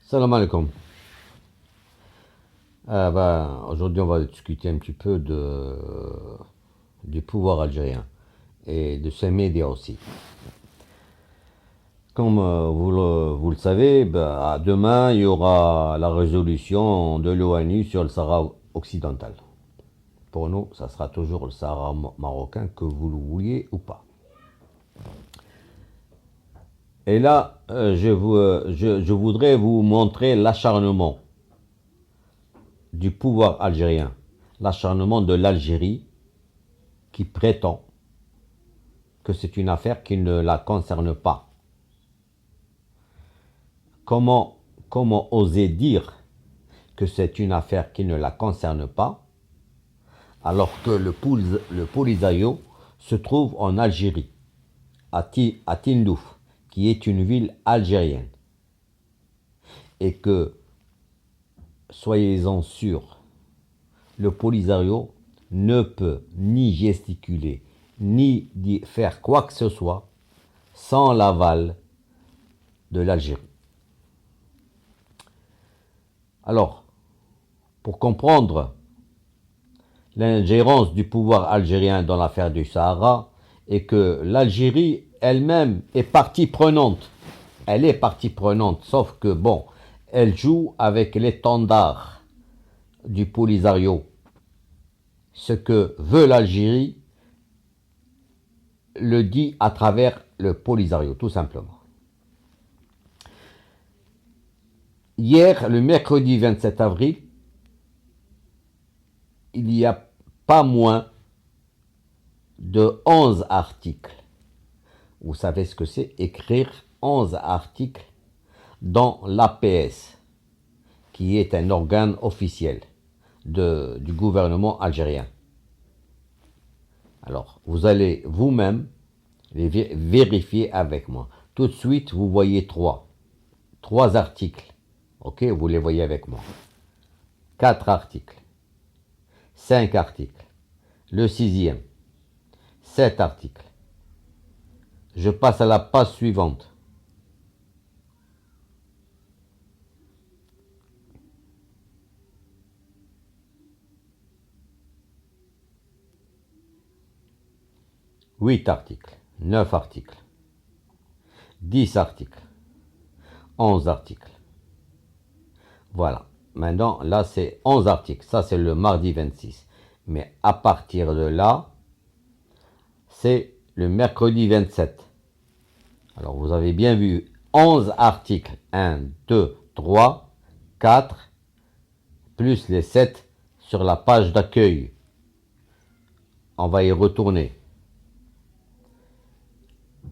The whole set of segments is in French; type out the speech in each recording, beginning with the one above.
Salam alaikum. Aujourd'hui, on va discuter un petit peu du pouvoir algérien et de ses médias aussi. Comme vous le savez, demain, il y aura la résolution de l'ONU sur le Sahara occidental. Pour nous, ça sera toujours le Sahara marocain, que vous le vouliez ou pas. Et là, je voudrais vous montrer l'acharnement du pouvoir algérien, l'acharnement de l'Algérie qui prétend que c'est une affaire qui ne la concerne pas. Comment oser dire que c'est une affaire qui ne la concerne pas alors que le Polisario se trouve en Algérie, à Tindouf, qui est une ville algérienne. Et que, soyez-en sûrs, le Polisario ne peut ni gesticuler, ni faire quoi que ce soit sans l'aval de l'Algérie. Alors, pour comprendre l'ingérence du pouvoir algérien dans l'affaire du Sahara, et que l'Algérie elle-même est partie prenante. Elle est partie prenante, sauf que, bon, elle joue avec l'étendard du Polisario. Ce que veut l'Algérie le dit à travers le Polisario, tout simplement. Hier, le mercredi 27 avril, il n'y a pas moins de 11 articles. Vous savez ce que c'est? Écrire 11 articles dans l'APS, qui est un organe officiel du gouvernement algérien. Alors, vous allez vous-même les vérifier avec moi. Tout de suite, vous voyez trois articles. Ok, vous les voyez avec moi. 4 articles. 5 articles. Le 6e. 7 articles. Je passe à la page suivante. Huit articles, 9 articles, 10 articles, 11 articles. Voilà. Maintenant, là, c'est 11 articles. Ça, c'est le mardi 26. Mais à partir de là, c'est le mercredi 27. Alors, vous avez bien vu 11 articles. 1, 2, 3, 4, plus les 7 sur la page d'accueil. On va y retourner.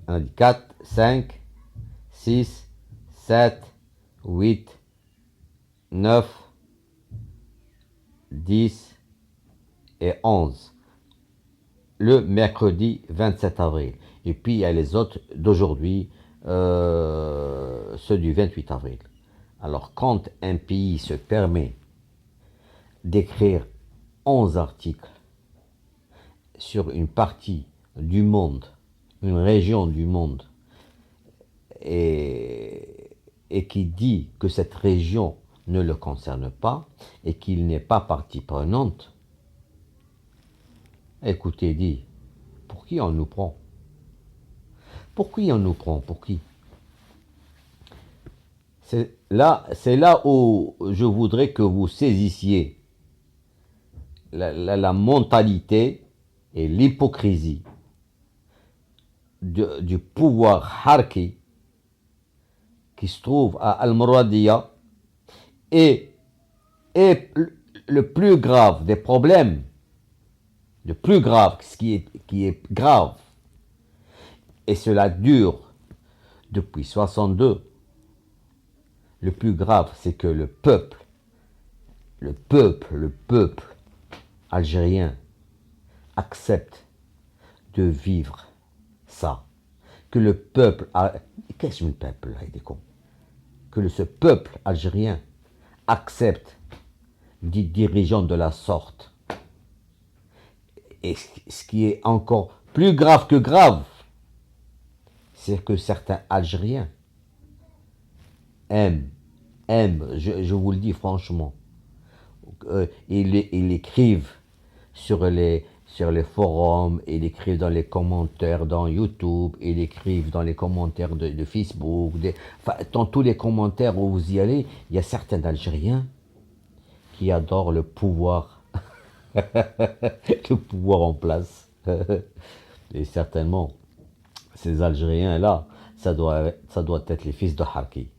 On a dit 4, 5, 6, 7, 8, 9, 10 et 11. Le mercredi 27 avril. Et puis il y a les autres d'aujourd'hui, ceux du 28 avril. Alors quand un pays se permet d'écrire 11 articles sur une partie du monde, une région du monde, et qui dit que cette région ne le concerne pas et qu'il n'est pas partie prenante, écoutez, dit, pour qui on nous prend? Pour qui on nous prend? Pour qui? C'est là où je voudrais que vous saisissiez la mentalité et l'hypocrisie du pouvoir harki qui se trouve à Al-Mouradia, et le plus grave des problèmes, le plus grave, ce qui est grave, et cela dure depuis 62, le plus grave, c'est que le peuple algérien accepte de vivre ça. Que le peuple, qu'est-ce que le peuple là, il est con? Que ce peuple algérien accepte des dirigeants de la sorte. Et ce qui est encore plus grave que grave, c'est que certains Algériens aiment aiment, je vous le dis franchement. Ils écrivent sur les forums, ils écrivent dans les commentaires dans YouTube, ils écrivent dans les commentaires de Facebook, enfin, dans tous les commentaires où vous y allez, il y a certains Algériens qui adorent le pouvoir, le pouvoir en place. Et certainement, ces Algériens-là, ça doit être les fils de Harki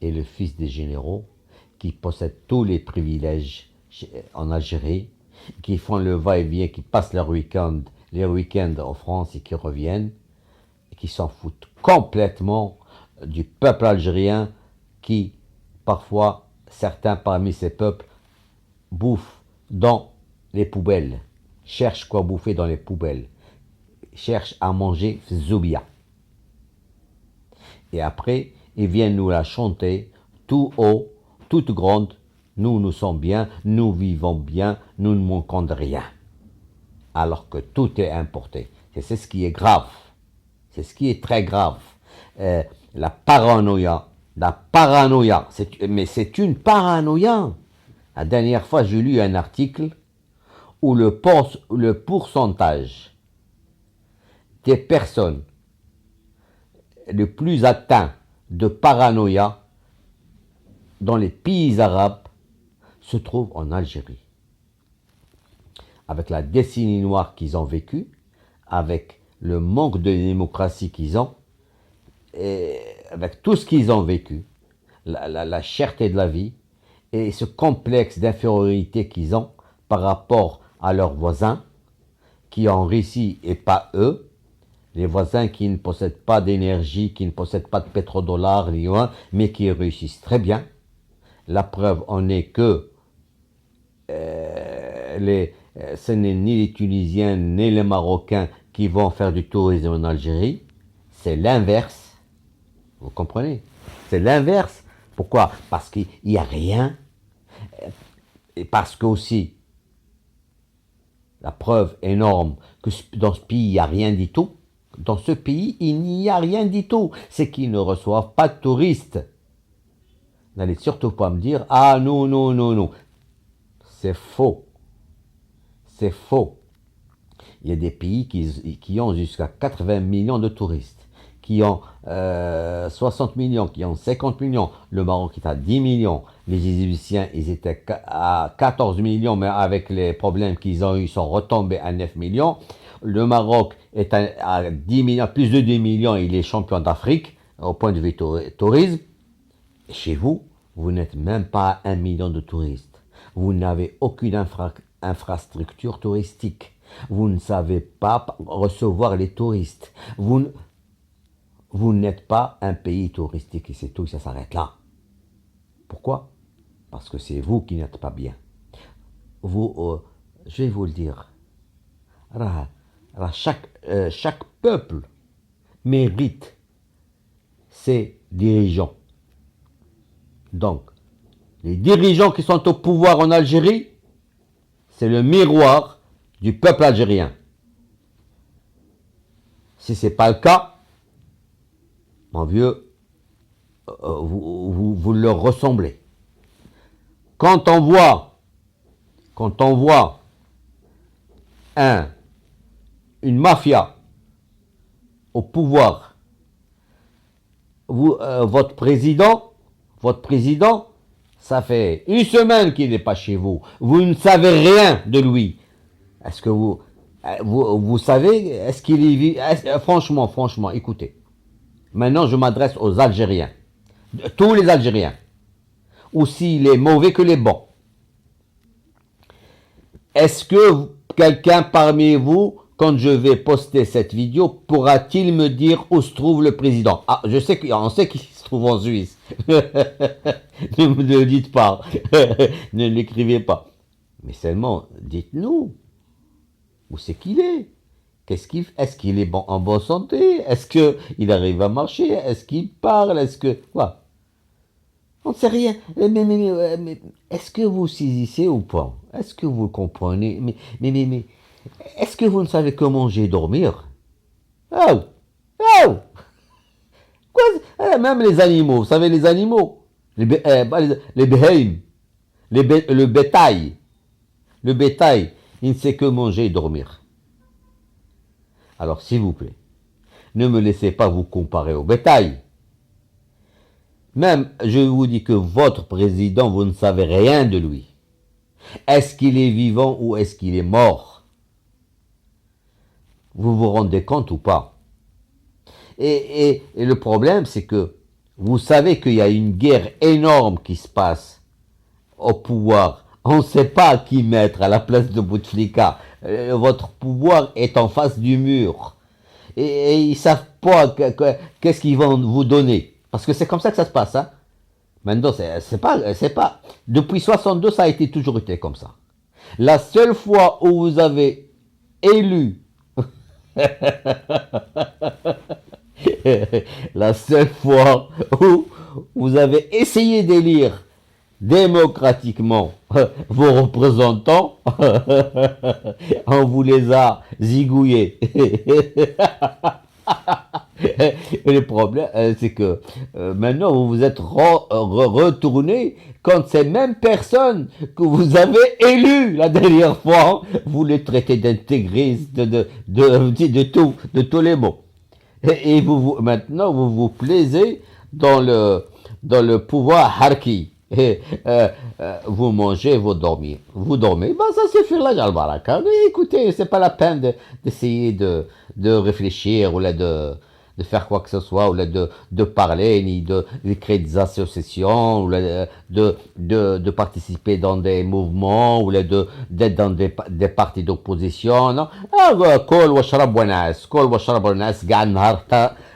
et le fils des généraux qui possèdent tous les privilèges en Algérie, qui font le va-et-vient, qui passent les week-ends en France et qui reviennent, et qui s'en foutent complètement du peuple algérien qui, parfois, certains parmi ces peuples, bouffent dans les poubelles, cherchent quoi bouffer dans les poubelles, cherchent à manger zoubia. Et après, ils viennent nous la chanter tout haut, toute grande. Nous sommes bien, nous vivons bien, nous ne manquons de rien. Alors que tout est importé. Et c'est ce qui est grave. C'est ce qui est très grave. La paranoïa, mais c'est une paranoïa. La dernière fois, j'ai lu un article où le pourcentage des personnes le plus atteintes de paranoïa dans les pays arabes se trouve en Algérie. Avec la décennie noire qu'ils ont vécue, avec le manque de démocratie qu'ils ont, et avec tout ce qu'ils ont vécu, la cherté de la vie, et ce complexe d'infériorité qu'ils ont par rapport à leurs voisins, qui ont réussi et pas eux, les voisins qui ne possèdent pas d'énergie, qui ne possèdent pas de pétrodollars, mais qui réussissent très bien. La preuve en est que ce n'est ni les Tunisiens ni les Marocains qui vont faire du tourisme en Algérie, c'est l'inverse. Vous comprenez? C'est l'inverse. Pourquoi? Parce qu'il n'y a rien. Et parce que aussi, la preuve énorme que dans ce pays, il n'y a rien du tout. Dans ce pays, il n'y a rien du tout. C'est qu'ils ne reçoivent pas de touristes. N'allez surtout pas me dire, ah non, non, non, non. C'est faux. C'est faux. Il y a des pays qui ont jusqu'à 80 millions de touristes, qui ont 60 millions, qui ont 50 millions. Le Maroc est à 10 millions. Les Égyptiens, ils étaient à 14 millions, mais avec les problèmes qu'ils ont eu, ils sont retombés à 9 millions. Le Maroc est à 10 millions, plus de 10 millions, il est champion d'Afrique au point de vue tourisme. Chez vous, vous n'êtes même pas à 1 million de touristes. Vous n'avez aucune infrastructure touristique. Vous ne savez pas recevoir les touristes. Vous n'êtes pas un pays touristique et c'est tout, ça s'arrête là. Pourquoi? Parce que c'est vous qui n'êtes pas bien. Je vais vous le dire. Chaque peuple mérite ses dirigeants. Donc, les dirigeants qui sont au pouvoir en Algérie, c'est le miroir du peuple algérien. Si ce n'est pas le cas, mon vieux, vous leur ressemblez. Quand on voit une mafia au pouvoir, votre président, ça fait une semaine qu'il n'est pas chez vous. Vous ne savez rien de lui. Est-ce que vous savez, est-ce qu'il est... Franchement, écoutez. Maintenant, je m'adresse aux Algériens. Tous les Algériens. Aussi les mauvais que les bons. Est-ce que quelqu'un parmi vous, quand je vais poster cette vidéo, pourra-t-il me dire où se trouve le président? Ah, on sait qu'il se trouve en Suisse. Ne me le dites pas. Ne l'écrivez pas. Mais seulement, dites-nous. Où c'est qu'il est? Est-ce qu'il est en bonne santé? Est-ce qu'il arrive à marcher? Est-ce qu'il parle? Quoi? On ne sait rien. Mais est-ce que vous saisissez ou pas? Est-ce que vous comprenez? Mais est-ce que vous ne savez que manger et dormir? Oh! Quoi? Même les animaux, vous savez les animaux? les beheim, le bétail. Le bétail, il ne sait que manger et dormir. Alors, s'il vous plaît, ne me laissez pas vous comparer au bétail. Même, je vous dis que votre président, vous ne savez rien de lui. Est-ce qu'il est vivant ou est-ce qu'il est mort? Vous vous rendez compte ou pas? Et le problème, c'est que vous savez qu'il y a une guerre énorme qui se passe au pouvoir. On ne sait pas qui mettre à la place de Bouteflika. Votre pouvoir est en face du mur. Et ils savent pas qu'est-ce qu'ils vont vous donner. Parce que c'est comme ça que ça se passe. Hein. Maintenant, c'est pas. Depuis 62, ça a toujours été comme ça. La seule fois où vous avez élu, la seule fois où vous avez essayé d'élire démocratiquement vos représentants, on vous les a zigouillés. Et le problème, c'est que maintenant, vous vous êtes retourné contre ces mêmes personnes que vous avez élues la dernière fois. Vous les traitez d'intégristes, de tout, de tous les mots. Et maintenant, vous vous plaisez dans le pouvoir harki. Et, vous mangez, vous dormez. Vous dormez, ben ça suffit là, Jalbaraka. Mais écoutez, c'est pas la peine d'essayer de réfléchir ou là de faire quoi que ce soit, ou là de parler, ni de créer des associations, ou là de participer dans des mouvements, ou là d'être dans des partis d'opposition. Non, كل واشرب ونعس كل واشرب ونعس كاع نهار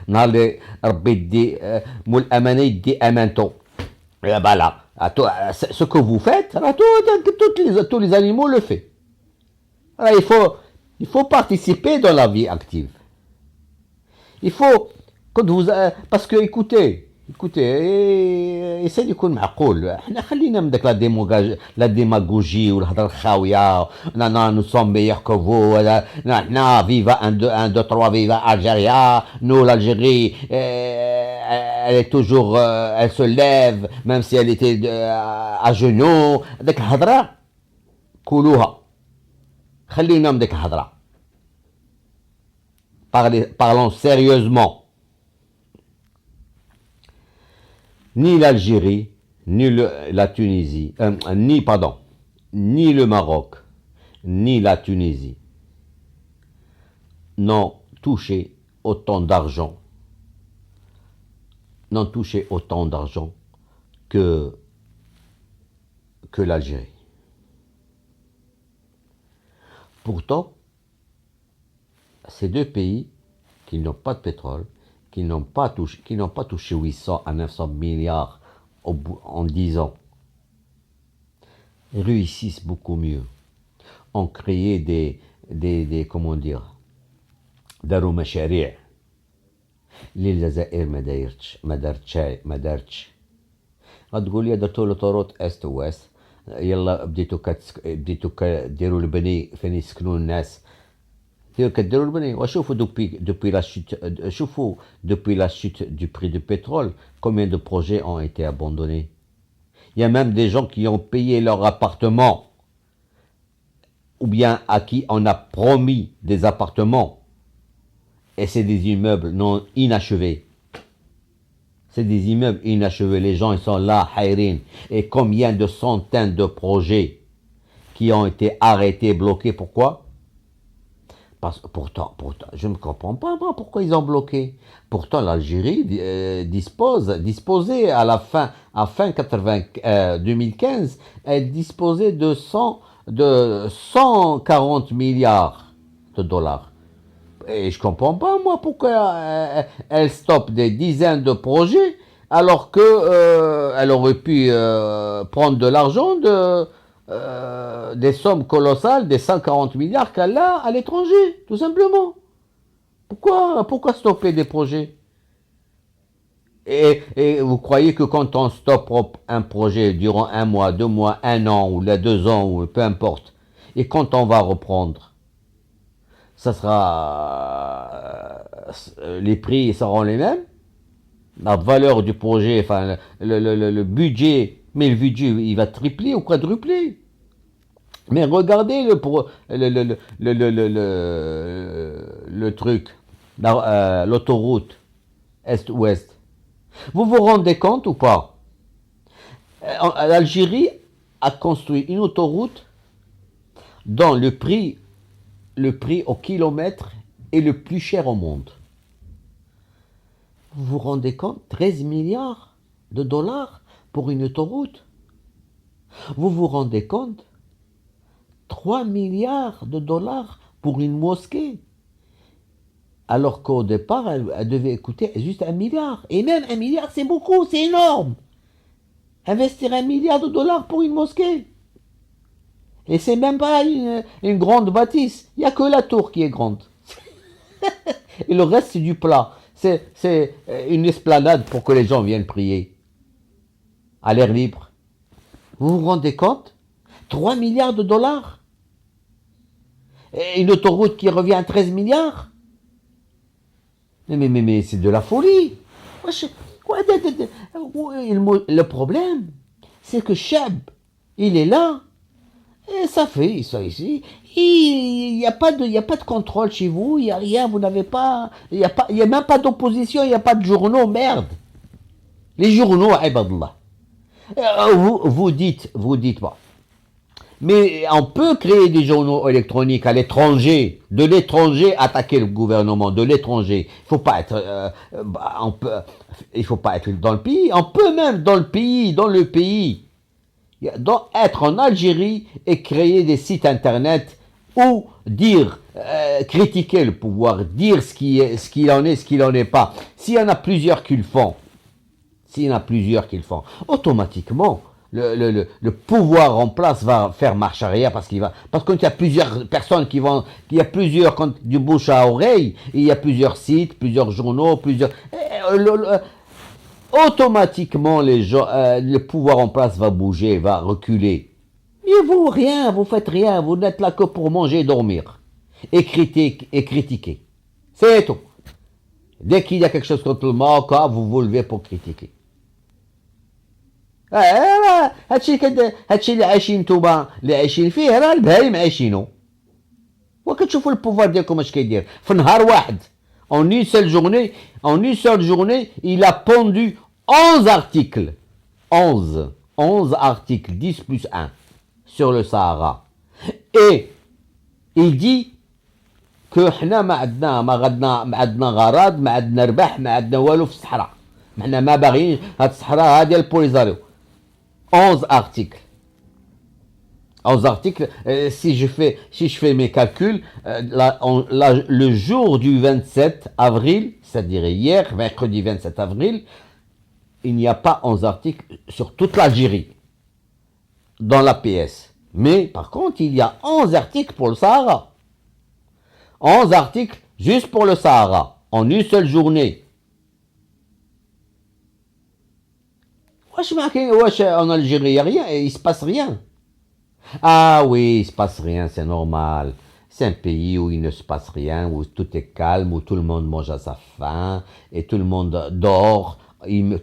اللي ربي يدي مول الامانه يدي امانته. Voilà. Ce que vous faites, tous les animaux le font. Alors, il faut participer dans la vie active. Il faut, quand vous, parce que écoutez, essayez de معقول. احنا خلينا من داك la démagogie ou الهضره الخاويه. Non, nous sommes meilleurs que vous. Non, viva 1, 2, 1, 2, 3, viva Algérie. Nous, l'Algérie, elle est toujours, elle se lève, même si elle était à genoux. داك الهضره كلوها. خلينا من داك الهضره. Parlons sérieusement. Ni l'Algérie, ni la Tunisie, ni le Maroc, ni la Tunisie n'ont touché autant d'argent, que l'Algérie. Pourtant, ces deux pays qui n'ont pas de pétrole, qui n'ont pas touché 800 à 900 milliards en 10 ans, réussissent beaucoup mieux. Ont créé des comment dire, داروا مشاريع اللي الجزائر ما دارتش. غتقول لي درتوا لوطوروت است واست، يلا بديتو كديروا البني فين يسكنوا الناس. كديروا البني وشوفوا depuis la chute du prix du pétrole, combien de projets ont été abandonnés. Il y a même des gens qui ont payé leur appartement, ou bien à qui on a promis des appartements, et c'est des immeubles non inachevés. C'est des immeubles inachevés, les gens ils sont là, hayrin. Et combien de centaines de projets qui ont été arrêtés, bloqués, pourquoi? Pourtant, je ne comprends pas moi, pourquoi ils ont bloqué. Pourtant, l'Algérie disposait à la fin 2015, elle disposait de 140 milliards de dollars. Et je ne comprends pas moi pourquoi elle stoppe des dizaines de projets alors que elle aurait pu prendre de l'argent des sommes colossales, des 140 milliards qu'elle a à l'étranger, tout simplement. Pourquoi stopper des projets? Et vous croyez que quand on stoppe un projet durant 1 mois, 2 mois, 1 an, ou 2 ans, ou peu importe, et quand on va reprendre, ça sera, les prix seront les mêmes? la valeur du projet, enfin le budget, mais le budget il va tripler ou quadrupler. Mais regardez le truc, l'autoroute Est-Ouest. Vous vous rendez compte ou pas? L'Algérie a construit une autoroute dont le prix au kilomètre est le plus cher au monde. Vous vous rendez compte? 13 milliards de dollars pour une autoroute. Vous vous rendez compte? 3 milliards de dollars pour une mosquée. Alors qu'au départ, elle devait coûter juste 1 milliard. Et même 1 milliard, c'est beaucoup, c'est énorme. Investir 1 milliard de dollars pour une mosquée. Et c'est même pas une grande bâtisse. Il n'y a que la tour qui est grande. Et le reste, c'est du plat. C'est une esplanade pour que les gens viennent prier. À l'air libre. Vous vous rendez compte? 3 milliards de dollars. Et une autoroute qui revient à 13 milliards. Mais c'est de la folie. Le problème, c'est que Cheb, il est là. Et ça fait ça ici. Il n'y a pas de contrôle chez vous. Il n'y a rien. Vous n'avez pas. Il n'y a même pas d'opposition. Il n'y a pas de journaux. Merde. Les journaux, ibadallah. Vous dites, bon. Mais on peut créer des journaux électroniques à l'étranger, de l'étranger, attaquer le gouvernement de l'étranger. Il faut pas être, il faut pas être dans le pays. On peut même dans le pays, être en Algérie et créer des sites internet ou dire, critiquer le pouvoir, dire ce qu'il en est, ce qu'il en est pas. S'il y en a plusieurs qui le font, automatiquement, le pouvoir en place va faire marche arrière parce qu'il y a plusieurs personnes il y a plusieurs, du bouche à oreille, il y a plusieurs sites, plusieurs journaux, automatiquement le pouvoir en place va bouger, va reculer. Et vous, rien, vous faites rien, vous n'êtes là que pour manger et dormir. Et critiquer. C'est tout. Dès qu'il y a quelque chose contre le Maroc, vous vous levez pour critiquer. هادشي اللي عايشين نتوما اللي عايشين فيه راه البهايم عايشينو وكتشوفوا البوفوار ديالكم اش كيدير في نهار واحد en une seule journée il a pondu 11 articles 11 articles 10 plus 1 sur le Sahara et il dit que حنا ما عندنا غرض ما عندنا ربح ما عندنا والو في الصحراء حنا ما باغيين هاد الصحراء ديال البوليزاريو 11 articles. 11 articles, si je fais mes calculs, le jour du 27 avril, c'est-à-dire hier, mercredi 27 avril, il n'y a pas 11 articles sur toute l'Algérie, dans la PS. Mais par contre, il y a 11 articles pour le Sahara. 11 articles juste pour le Sahara, en une seule journée. Wesh, en Algérie, il se passe rien. Ah oui, il se passe rien, c'est normal. C'est un pays où il ne se passe rien, où tout est calme, où tout le monde mange à sa faim, et tout le monde dort,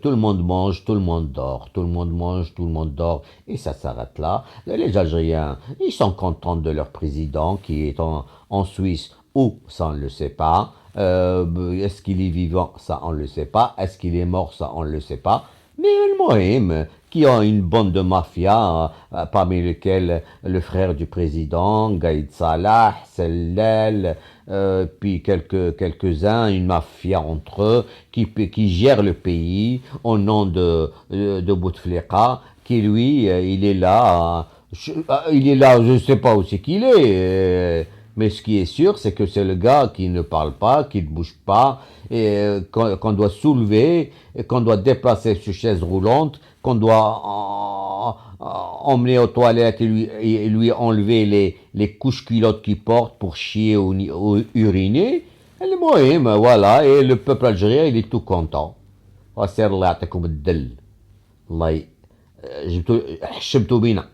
tout le monde mange, tout le monde dort, tout le monde mange, tout le monde dort, et ça s'arrête là. Les Algériens, ils sont contents de leur président qui est en Suisse, ou ça on ne le sait pas. Est-ce qu'il est vivant? Ça on ne le sait pas. Est-ce qu'il est mort? Ça on ne le sait pas. Mais المهم qui ont une bande de mafia, parmi lesquels le frère du président, Gaïd Salah, Sellel, puis quelques-uns, une mafia entre eux, qui gère le pays au nom de Bouteflika, qui lui, il est là, je ne sais pas où c'est qu'il est, mais ce qui est sûr, c'est que c'est le gars qui ne parle pas, qui ne bouge pas, et qu'on doit soulever, et qu'on doit déplacer sur chaise roulante, qu'on doit emmener aux toilettes et lui enlever les couches culottes qu'il porte pour chier ou uriner. Voilà, et le peuple algérien, il est tout content. Allah يعطيكم الدل. الله حشمتوا بينا.